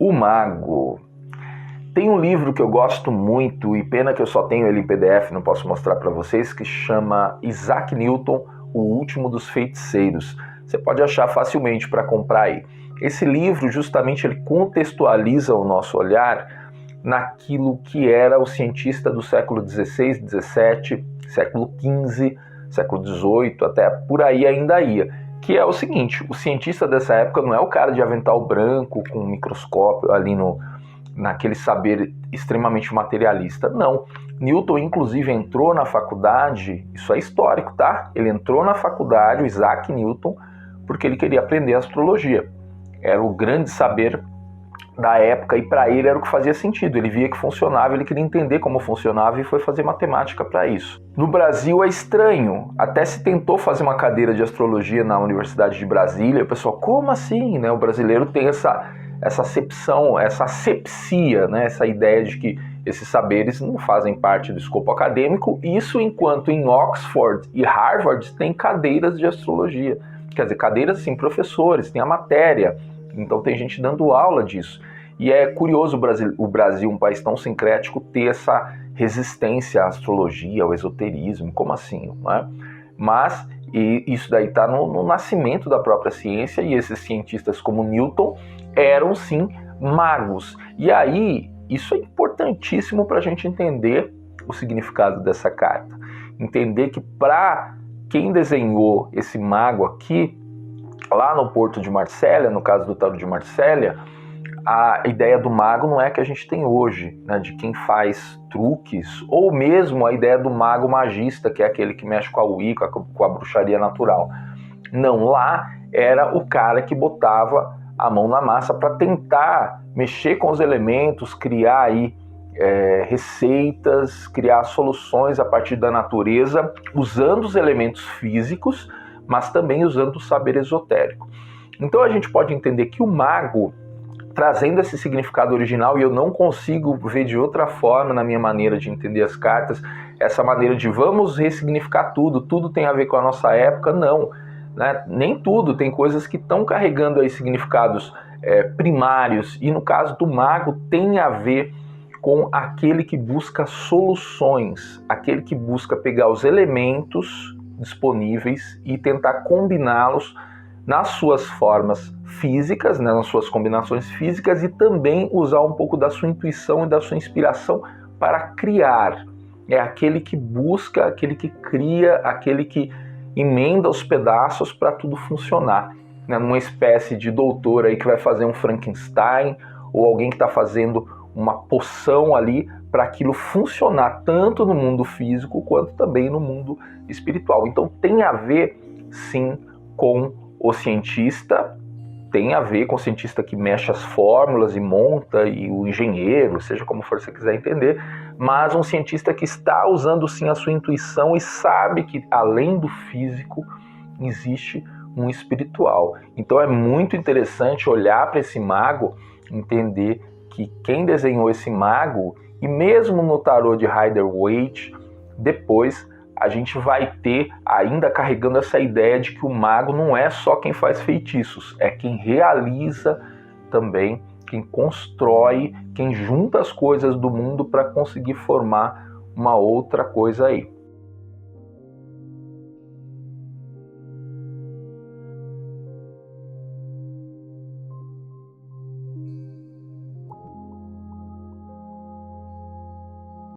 O Mago. Tem um livro que eu gosto muito, e pena que eu só tenho ele em PDF, não posso mostrar para vocês, que chama Isaac Newton, O Último dos Feiticeiros. Você pode achar facilmente para comprar aí. Esse livro, justamente, ele contextualiza o nosso olhar naquilo que era o cientista do século XVI, XVII, século XV, século XVIII, até por aí ainda ia. Que é o seguinte, o cientista dessa época não é o cara de avental branco com um microscópio ali naquele saber extremamente materialista. Não. Newton, inclusive, entrou na faculdade, isso é histórico, tá? Ele entrou na faculdade, o Isaac Newton, porque ele queria aprender astrologia. Era o grande saber da época e para ele era o que fazia sentido. Ele via que funcionava, ele queria entender como funcionava e foi fazer matemática para isso. No Brasil é estranho, até se tentou fazer uma cadeira de astrologia na Universidade de Brasília, o pessoal, como assim? Né? O brasileiro tem essa acepção, essa asepsia, né? Essa ideia de que esses saberes não fazem parte do escopo acadêmico, isso enquanto em Oxford e Harvard tem cadeiras de astrologia. Quer dizer, cadeiras assim, professores, tem a matéria, então tem gente dando aula disso. E é curioso o Brasil, um país tão sincrético, ter essa resistência à astrologia, ao esoterismo, como assim? Né? Mas isso daí está no nascimento da própria ciência, e esses cientistas como Newton eram sim magos. E aí, isso é importantíssimo para a gente entender o significado dessa carta. Entender que para quem desenhou esse mago aqui, lá no Porto de Marsella, no caso do Tarot de Marsella, a ideia do mago não é a que a gente tem hoje, né, de quem faz truques, ou mesmo a ideia do mago magista, que é aquele que mexe com a Wicca, com a bruxaria natural. Não, lá era o cara que botava a mão na massa para tentar mexer com os elementos, criar aí receitas, criar soluções a partir da natureza, usando os elementos físicos, mas também usando o saber esotérico. Então a gente pode entender que o mago, trazendo esse significado original, e eu não consigo ver de outra forma na minha maneira de entender as cartas, essa maneira de vamos ressignificar tudo tem a ver com a nossa época, não. Né? Nem tudo, tem coisas que estão carregando aí significados primários, e no caso do mago tem a ver com aquele que busca soluções, aquele que busca pegar os elementos disponíveis e tentar combiná-los nas suas formas físicas, né, nas suas combinações físicas, e também usar um pouco da sua intuição e da sua inspiração para criar. É aquele que busca, aquele que cria, aquele que emenda os pedaços para tudo funcionar. Né, numa espécie de doutor aí que vai fazer um Frankenstein, ou alguém que está fazendo uma poção ali para aquilo funcionar tanto no mundo físico quanto também no mundo espiritual. Então tem a ver sim com o cientista, tem a ver com o cientista que mexe as fórmulas e monta, e o engenheiro, seja como for você quiser entender, mas um cientista que está usando sim a sua intuição e sabe que além do físico existe um espiritual. Então é muito interessante olhar para esse mago, entender que quem desenhou esse mago, e mesmo no tarô de Rider-Waite, depois a gente vai ter ainda carregando essa ideia de que o mago não é só quem faz feitiços, é quem realiza também, quem constrói, quem junta as coisas do mundo para conseguir formar uma outra coisa aí.